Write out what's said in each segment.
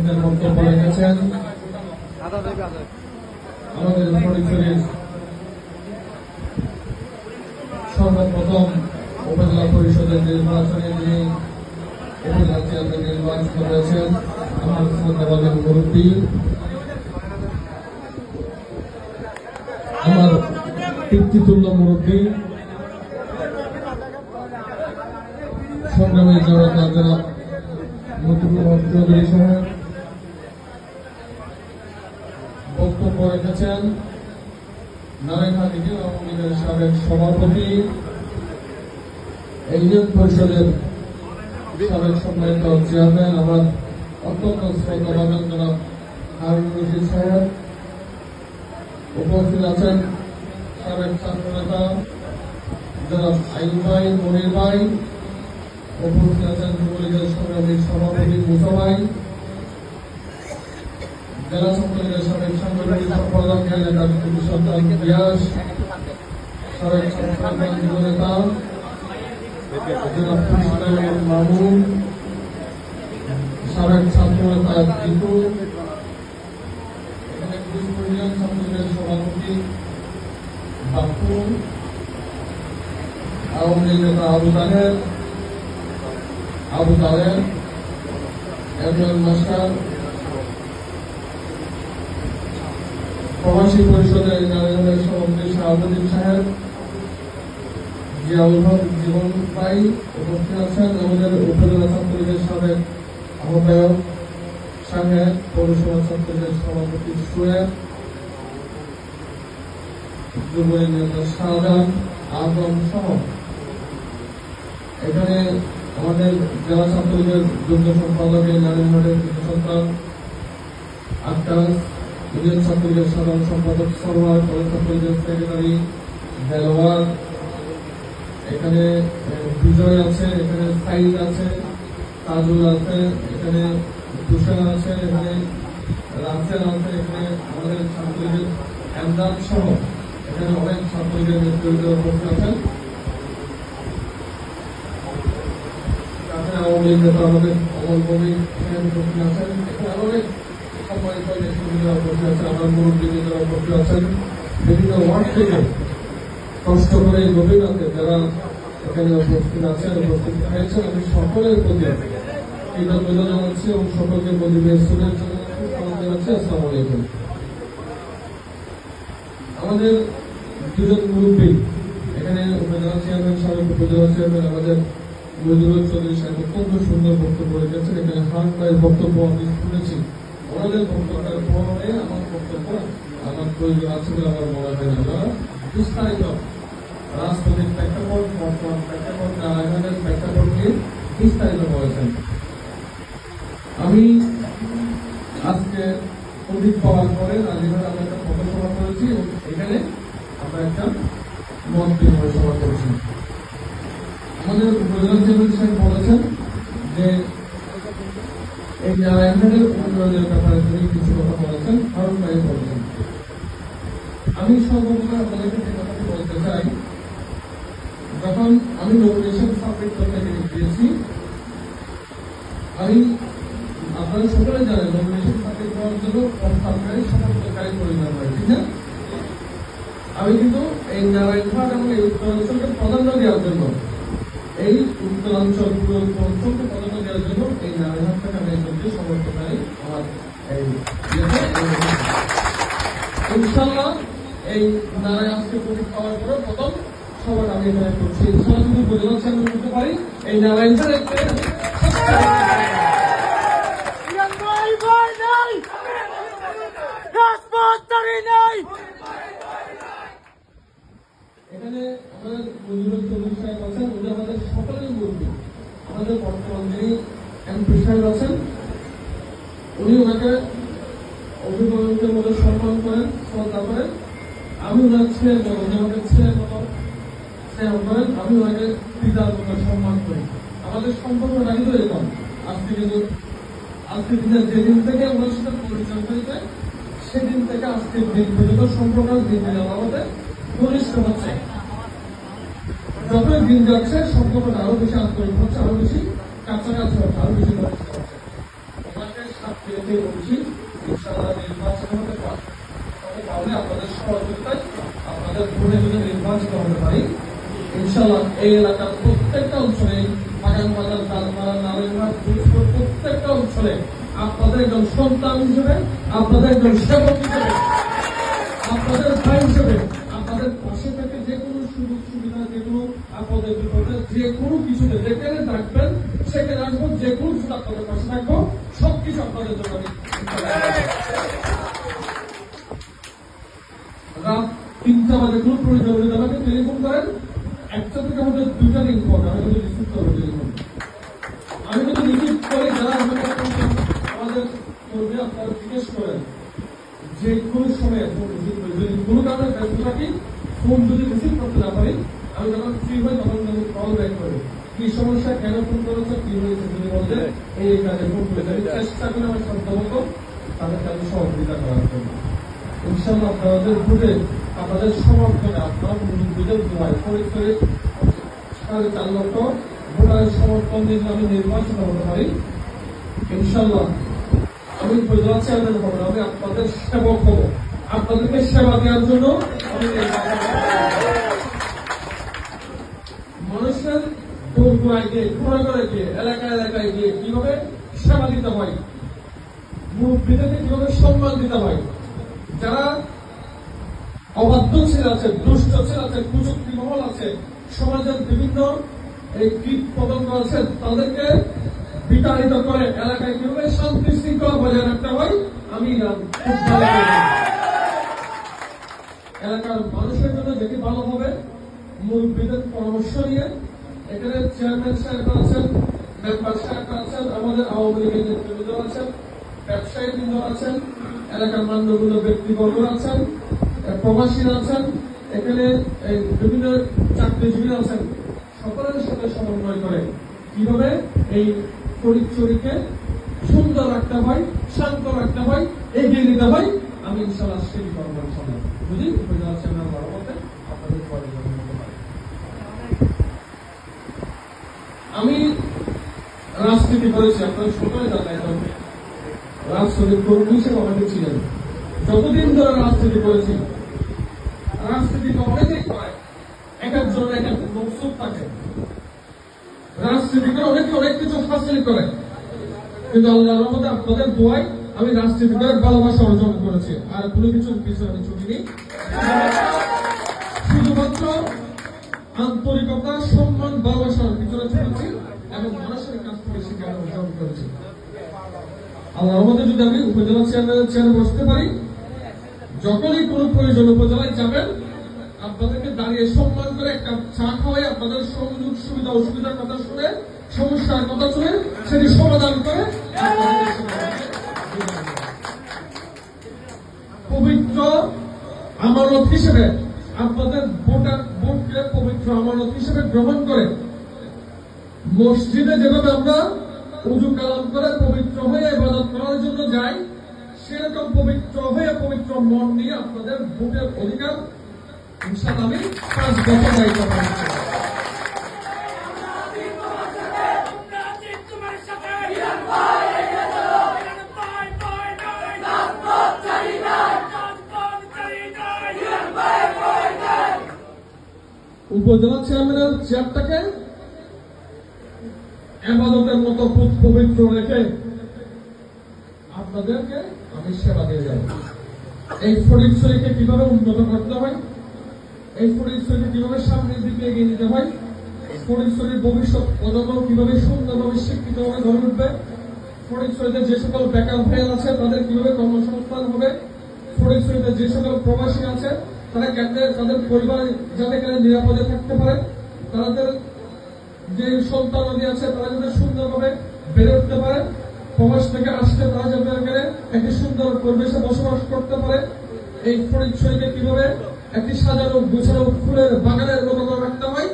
বক্তব্য রেখেছেন আমাদের ফটিকছড়ির সর্বপ্রথম উপজেলা পরিষদের নির্বাচনে যিনি উপজেলা চেয়ারম্যান নির্বাচিত হয়েছেন আমার শ্রদ্ধাভাজন মুরব্বী, আমার পিতৃতুল্য মুরব্বী, সংগ্রামী জনতা জনাব মতিউর রহমান চৌধুরী সাহেব বক্তব্য রেখেছেন নারায়ণহাট আওয়ামী লীগের সাবেক সভাপতি, ইউনিয়ন পরিষদের সাবেক সম্মানিত চেয়ারম্যান আমার অত্যন্ত শ্রদ্ধাভাজন জনাব হারুন রশিদ সাহেব, উপস্থিত আছেন সাবেক ছাত্র নেতা জনাব আইয়ুব ভাই, মনির ভাই, উপস্থিত আছেন যুবলীগের সংগ্রামী সভাপতি মুসা ভাই, জেলা ছাত্রলীগের সাবেক সাংগঠনিক সম্পাদক সন্তান ইয়াস, সাবেক ছাত্র যুব নেতা জনাব মামুন, সাবেক ছাত্র নেতা জিতু, এখানে ইউনিয়ন ছাত্রলীগের সভাপতি বাপু, আওয়ামী লীগ নেতা আবু তালেব, এমএল মাস্টার, প্রবাসী পরিষদের নারায়ণের সভাপতি শাহাবুদ্দিন সাহেব, জিয়াউল হক জীবন ভাই উপস্থিত আছেন, আমাদের উপজেলা ছাত্রলীগের সাবেক আহ্বায়ক সাহেব, পৌরসভা ছাত্রলীগের সভাপতি সোয়েব, যুবলীগ নেতা শাহজাহান আজম সহ এখানে আমাদের জেলা ছাত্রলীগের যুগ্ম সম্পাদক নারায়ণহাটের সন্তান আক্তার, ইউনিয়ন ছাত্রলীগের সাধারণ সম্পাদক সরওয়ার, কলেজ ছাত্রলীগের সেক্রেটারি দেলোয়ার, এখানে বিজয় আছে, এখানে সাইদ আছে, তাজুল আছে, এখানে তুষার আছে, এখানে রাসেল আছে, এখানে আমাদের ছাত্রলীগের এমদাদ সহ এখানে অনেক ছাত্রলীগের নেতৃত্ব উপস্থিত আছেন। আওয়ামী লীগ নেতা আমাদের অমল কবি উপস্থিত আছেন, এখানে অনেক সম্মানিত নেতৃবৃন্দরা উপস্থিত আছেন, আমার মুরব্বীরা উপস্থিত আছেন, বিভিন্ন ওয়ার্ড থেকে কষ্ট করে গভীর রাতে যারা এখানে উপস্থিত আছেন, উপস্থিত হয়েছেন, আমি সকলের প্রতি কৃতজ্ঞতা জানাচ্ছি এবং সকলকে প্রতিবেশ জানাচ্ছি। আসসালামু আলাইকুম। আমাদের দুজন মুরব্বী এখানে উপজেলা চেয়ারম্যান, সাবেক উপজেলা চেয়ারম্যান আমাদের মতিউর চৌধুরী সাহেব অত্যন্ত সুন্দর বক্তব্য রেখেছেন। এখানে হান ভাইয়ের বক্তব্য আমি শুনেছি, ওনাদের বক্তব্যের পরে আমার বক্তব্য আমার প্রয়োজন আছে বলে আমার মনে হয় না। আমরা বিস্তারিত রাজনৈতিক প্রেক্ষাপট, বর্তমান প্রেক্ষাপট, নারায়ণহাটের প্রেক্ষাপট নিয়ে বিস্তারিত বলেছেন। আমি আজকে অধিক পাওয়ার পরে নাজিরহাটে আমরা একটা পথসভা করেছি এবং এখানে আমরা একটা মত বিনিময় সভা করেছি। আমাদের উপজেলা চেয়ারম্যান সাহেব বলেছেন যে এই নারায়ণহাটের উন্নয়নের ব্যাপারে তিনি কিছু কথা বলেছেন, হারুন ভাই বলেছেন। আমি সর্বপ্রথম আপনাদেরকে যে কথাটি বলতে চাই, যখন আমি নমিনেশন সাবমিট করতে গিয়েছি, আমি আপনারা সকলে জানেন নমিনেশন সাবমিট করার জন্য সরকারি সমর্থনকারী পরিবার হয়, ঠিক না? আমি কিন্তু এই নারায়ণহাট এবং এই উত্তরাঞ্চলকে প্রাধান্য দেওয়ার জন্য, এই উত্তরাঞ্চল পুরো অঞ্চলকে প্রাধান্য দেওয়ার জন্য এই নারায়ণহাটটাকে আমি একজনকে সমর্থনকারী আমার এই ইনশাল্লাহ এই নারায়ণ আজকে প্রতীক পাওয়ার পরে প্রথম সবার আমি এখানে করছি। ইনশাল্লাহ যদি উপজেলা চেয়ারম্যান করতে পারি এই নারায়ণহাটের এখানে আমাদের মতিউর চৌধুরী সাহেব আছেন, উনি আমাদের সকলের মুরব্বী। আমাদের বর্তমান যিনি এমপি সাহেব আছেন, উনি ওনাকে অভিভাবকের মতো সম্মান করেন, শ্রদ্ধা করেন। আমি ওনার ছেলের মতো, উনি আমাকে ছেলের মতো স্নেহ করেন, আমি ওনাকে পিতার মতো সম্মান করি। আমাদের সম্পর্কটা কিন্তু এরকম। আজকে দিনের যেদিন থেকে ওনার সাথে পরিচয় হয়েছে সেদিন থেকে আজকের দিন পর্যন্ত সম্পর্ক দিন দিন আমাদের ঘনিষ্ঠ হচ্ছে। যতই দিন যাচ্ছে সম্পর্কটা আরো বেশি আন্তরিক হচ্ছে, আরো বেশি কাছাকাছি হচ্ছে, আরো বেশি ঘনিষ্ঠ হচ্ছে। ওনাকে রেখে বলছি ইনশাআল্লাহ নির্বাচন হতে পারে, তাহলে আপনাদের সহযোগিতায় আপনাদের ভোটে যদি নির্বাচিত হতে পারি ইনশাআল্লাহ এই এলাকার প্রত্যেকটা অঞ্চলে বাগান বাজার তালমারা নারায়ণঘাট প্রত্যেকটা অঞ্চলে আপনাদের একজন সন্তান হিসেবে, আপনাদের একজন সেবক হিসেবে, আপনাদের ভাই হিসেবে আপনাদের পাশে থেকে যে কোনো সুযোগ সুবিধা, যে কোনো আপদে বিপদে, যে কোনো কিছুতে যেখানে ডাকবেন সেখানে আসবো, যে কোনো কিছু আপনাদের পাশে থাকবো, সবকিছু আপনাদের জন্য রাত 3টা বাজে কোনো প্রয়োজন হলে আমাকে টেলিফোন করেন। একটা থেকে আমাদের 2টা লিঙ্ক পাবেন, আমি কিন্তু রিসিভ করবো টেলিফোন, আমি কিন্তু রিসিভ করে যারা আমাদের কর্মী আপনারা জিজ্ঞেস করেন যে কোনো সময় যদি কোনো কারণে ব্যস্ত থাকি, ফোন যদি রিসিভ করতে না পারি, আমি যখন ফ্রি হই তখন আমি কল ব্যাক করি, কি সমস্যা, কেন ফোন করেছে, কি হয়েছে যদি বলতে এই কাজে ফোন করে আমি চেষ্টা করি আমার সাধ্যমতো তাদের কাজে সহযোগিতা করার জন্য। ইনশাআল্লাহ আপনাদের ভোটে আপনাদের সমর্থনে আপনারা মুরব্বীদের দোয়ায় পরিচয়ে 4.5 লক্ষ ভোটারের সমর্থন দিয়ে আমি নির্বাচিত হতে পারি ইনশাআল্লাহ আমি উপজেলা চেয়ারম্যান হব, আমি আপনাদের সেবক হব, আপনাদেরকে সেবা দেওয়ার জন্য আমি মানুষের দোয়ায় গিয়ে, ঘোরাঘরে গিয়ে, এলাকায় গিয়ে কিভাবে সেবা দিতে হয়, মুরব্বীদেরকে কিভাবে সম্মান দিতে হয়, যারা অবাধ্য ছেলে আছে, দুষ্ট ছেলে আছে, কুচক্রী মহল আছে, সমাজের বিভিন্ন এই কীট পতঙ্গ আছে, তাদেরকে বিতাড়িত করে এলাকায় কিভাবে শান্তি শৃঙ্খলা বজায় রাখতে হয় আমি এলাকার মানুষের জন্য যেটি ভালো হবে মুরব্বীদের পরামর্শ নিয়ে এখানে চেয়ারম্যান সাহেব আছেন, মেম্বার সাহেব আছেন, আমাদের আওয়ামী লীগের নেতৃবৃন্দ আছেন, ব্যবসায়ীবৃন্দ আছেন, এলাকার মান্যগুলো ব্যক্তিবর্গ আছেন, প্রবাসীরা আছেন, এখানে বিভিন্ন চাকরিজীবী আছেন, সকলের সাথে সমন্বয় করে কিভাবে এই ফরিদচুরিকে সুন্দর রাখতে হয়, শান্ত রাখতে হয়, এগিয়ে নিতে হয় আমি ইনশাআল্লাহ সেই পরামর্শ বুঝি উপজেলা চেয়ারম্যান বরাবরতে আপনাদের পরিচালনা করতে পারি। আমি রাজনীতি করেছি, আপনারা সকলে জানেন, রাজনৈতিক কর্মী হিসেবে আমাকে ছিলেন, যতদিন ধরে রাজনীতি করেছি, রাজনীতিকে অনেকেই করে, এক একজন এক এক মকসুদ থাকে, রাজনীতি করে অনেকে অনেক কিছু হাসিল করে, কিন্তু আল্লাহর রহমতে আপনাদের দোয়ায় আমি রাজনীতি করে ভালোবাসা অর্জন করেছি, আর কোনো কিছুর পিছনে আমি ছুটিনি, শুধুমাত্র আন্তরিকতা, সম্মান, ভালোবাসার পিছনে ছুটেছি এবং মানুষের কাছ থেকে শিক্ষা অর্জন করেছি। আল্লাহর রহমতে যদি আমি উপজেলা চেয়ারম্যানের চেয়ারে বসতে পারি, যখনই কোনো প্রয়োজন উপজেলায় যাবেন আপনাদেরকে দাঁড়িয়ে সম্মান করে একটা চা খাওয়াই, আপনাদের সুযোগ সুবিধা অসুবিধার কথা শুনে, সমস্যার কথা শুনে সেটি সমাধান করে পবিত্র আমানত হিসেবে আপনাদের ভোটকে পবিত্র আমানত হিসেবে গ্রহণ করে মসজিদে যেভাবে আমরা উযু কালাম করে পবিত্র হয়ে ইবাদত করার জন্য যাই, সেরকম পবিত্র হয়ে পবিত্র মন নিয়ে আপনাদের ভোটের অধিকার ইনশাআল্লাহ আমি 5 বছর দায়িত্ব পালন করব। উপজেলা চেয়ারম্যানের চেয়ারটাকে ইবাদতের মতো পবিত্র রেখে আপনাদেরকে আমি সেবা দিয়ে যাব। এই ফরিদচুরিকে কিভাবে উন্নত করতে হয়, এই ফরিদচুরিকে কিভাবে সামনের দিকে এগিয়ে নিতে হয়, ফরিদচুরির ভবিষ্যৎ প্রজন্ম কিভাবে সুন্দরভাবে শিক্ষিতভাবে গড়ে উঠবে, ফরিদচুরিতে যে সকল বেকার ভাই আছে তাদের কিভাবে কর্মসংস্থান হবে, ফরিদচুরিতে যে সকল প্রবাসী আছে তারা তাদের পরিবার যাতে এখানে নিরাপদে থাকতে পারে, তাদের যে সন্তানাদি আছে তারা যাতে সুন্দরভাবে বেড়ে উঠতে পারে, প্রবাস থেকে আসতে তারা যাতে এখানে একটি সুন্দর পরিবেশে বসবাস করতে পারে, এই ফরিদচুরিকে কিভাবে একটি সাজানো গুছানো ফুলের বাগানের মতো করে রাখতে হয়,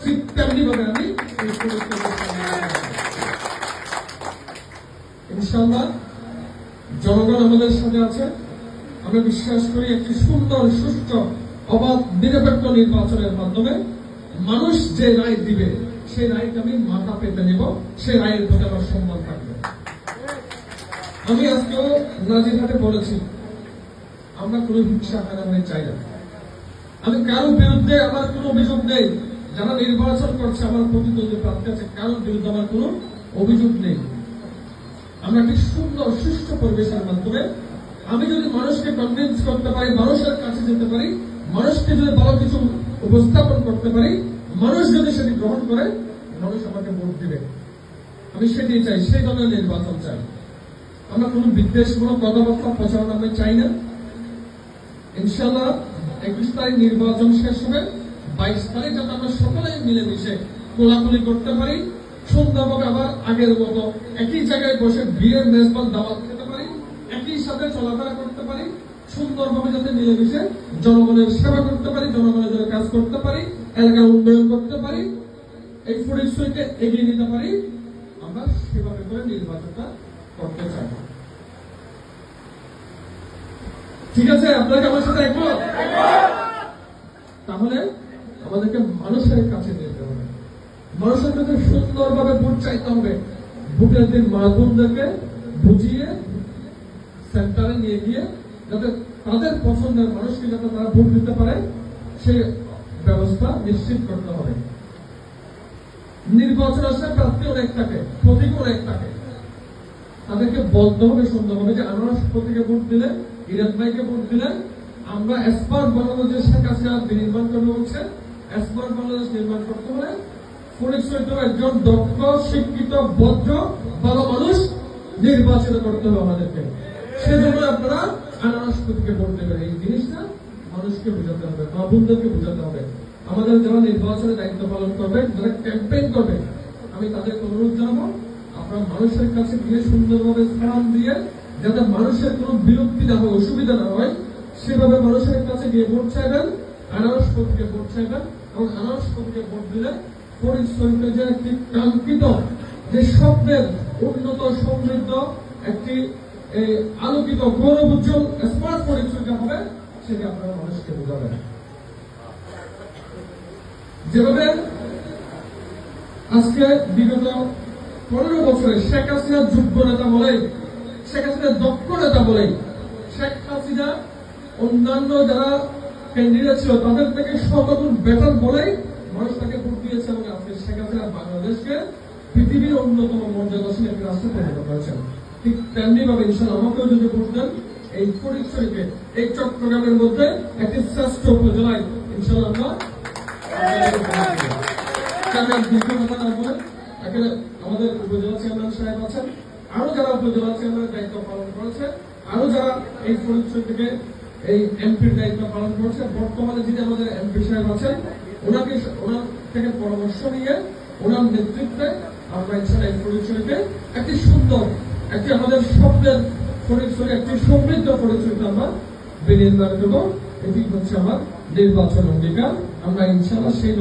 ঠিক তেমনি ভাবে আমি ইনশাআল্লাহ জনগণ আমাদের সাথে আছে। আমরা বিশ্বাস করি একটি সুন্দর সুষ্ঠু অবাধ নিরপেক্ষ নির্বাচনের মাধ্যমে মানুষ যে রায় দিবে সেই রায়কে আমি মাথা পেতে নেব, সেই রায়ের প্রতি আমার সম্মান থাকবে। আমি আজকেও নাজিরহাটে বলেছি, আমরা কোনো হিংসা হানাহানি চাই না। আমি কারোর বিরুদ্ধে আমার কোনো অভিযোগ নেই। যারা নির্বাচন করছে, আমার প্রতিদ্বন্দ্বী প্রার্থী আছে, কারোর বিরুদ্ধে আমার কোনো অভিযোগ নেই। আমরা একটি সুন্দর সুষ্ঠু পরিবেশের মাধ্যমে আমি যদি মানুষকে কনভিন্স করতে পারি, মানুষের কাছে যেতে পারি, মানুষকে যদি ভালো কিছু উপস্থাপন করতে পারি, মানুষ যদি সেটি গ্রহণ করে, মানুষ আমাকে ভোট দিবে। আমি সেটি চাই, সেই ধরনের নির্বাচন চাই। আমরা কোনো বিদ্বেষমূলক কথাবার্তা প্রচারণা আমি চাই না। ইনশাল্লাহ 21 তারিখ নির্বাচন শেষ হবে, 22 তারিখ যাতে আমরা সকলেই মিলেমিশে কোলাকুলি করতে পারি, সুন্দরভাবে আবার আগের মতো একই জায়গায় বসে বিয়ের মেজবান দাওয়াত খেতে পারি, একই সাথে চলাফেরা করতে পারি, সুন্দরভাবে যাতে মিলেমিশে জনগণের সেবা করতে পারি, জনগণের জন্য কাজ করতে পারি, এলাকার উন্নয়ন করতে পারি, এই ফরিদপুরকে এগিয়ে নিতে পারি, আমরা সেভাবে করে নির্বাচনটা করতে চাই। ঠিক আছে, আপনাকে আমার সাথে একমত? তাহলে আমাদেরকে মানুষের কাছে যেতে হবে, মানুষের কাছে সুন্দরভাবে ভোট চাইতে হবে। ভোটের দিন মাহবুবদেরকে বুঝিয়ে সেন্টারে নিয়ে গিয়ে যাতে তাদের পছন্দের মানুষকে যাতে তারা ভোট দিতে পারে, সেই ব্যবস্থা নিশ্চিত করতে হবে। নির্বাচন আসলে প্রার্থী অনেক থাকে, প্রতীক অনেক থাকে, তাদেরকে বলতে হবে সুন্দরভাবে যে আনারস প্রতীকে ভোট দিলে, ইরাদ ভাইকে ভোট দিলে আমরা স্মার্ট বাংলাদেশ শেখ হাসিনা নির্মাণ করবে বলছে। স্মার্ট বাংলাদেশ নির্মাণ করতে হলে ফরিদপুর একজন দক্ষ, শিক্ষিত, ভদ্র, ভালো মানুষ নির্বাচিত করতে হবে আমাদেরকে। সেজন্য আপনারা আনারস প্রতীকে ভোট দেবেন। এই জিনিসটা মানুষকে বোঝাতে হবে, মা বোনদেরকে বোঝাতে হবে। আমাদের যারা নির্বাচনের দায়িত্ব পালন করবে, যারা ক্যাম্পেইন করবে, আমি তাদেরকে অনুরোধ জানাবো, আপনারা মানুষের কাছে গিয়ে সুন্দরভাবে সালাম দিয়ে যাতে মানুষের কোনো বিরক্তি না হয়, অসুবিধা না হয়, সেভাবে মানুষের কাছে গিয়ে ভোট চাইবেন, আনারস প্রতীকে ভোট চাইবেন। এবং আনারস প্রতীকে ভোট দিলে ফরিদপুরকে যে একটি কাঙ্ক্ষিত, যে স্বপ্নের উন্নত সমৃদ্ধ একটি আলোকিত গৌরব উজ্জ্বল স্মার্ট ফরিদপুরকে হবে, সেটি আপনারা মানুষকে বোঝাবেন। যেভাবে আজকে বিগত 15 বছরে শেখ হাসিনা যোগ্য নেতা বলে, শেখ হাসিনা দক্ষ নেতা বলে, শেখ হাসিনা অন্যান্য যারা ক্যান্ডিডেট ছিল তাদের থেকে শতগুণ বেতন বলেই মানুষ তাকে ভোট দিয়েছে। এবং আজকে শেখ হাসিনা বাংলাদেশকে পৃথিবীর অন্যতম মর্যাদাশীল একটি রাষ্ট্রে পরিণত করেছেন। ঠিক তেমনি ভাবে ইনশাআল্লাহ আমাকেও যদি ভোট দেন, এই ফরিদপুরকে, এই চট্টগ্রামের মধ্যে একটি শ্রেষ্ঠ উপজেলায় ইনশাআল্লাহ আমরা আমাদের উপজেলা চেয়ারম্যান সাহেব আছেন, আরো যারা উপজেলা চেয়ারম্যানের দায়িত্ব পালন করেছে, আরো যারা এই ফরিদপুর থেকে এই এমপির দায়িত্ব পালন করছে, বর্তমানে যিনি আমাদের এমপি সাহেব আছেন, ওনার থেকে পরামর্শ নিয়ে ওনার নেতৃত্বে আমরা ইনশাআল্লাহ এই ফরিদপুরকে একটি সুন্দর, একটি আমাদের স্বপ্নের ফরিদপুর, একটি সমৃদ্ধ ফরিদপুরকে আমরা বিনির্মাণ করব। এটি হচ্ছে আমার নির্বাচন অঙ্গীকার। আমরা ইনশাআল্লাহ সেই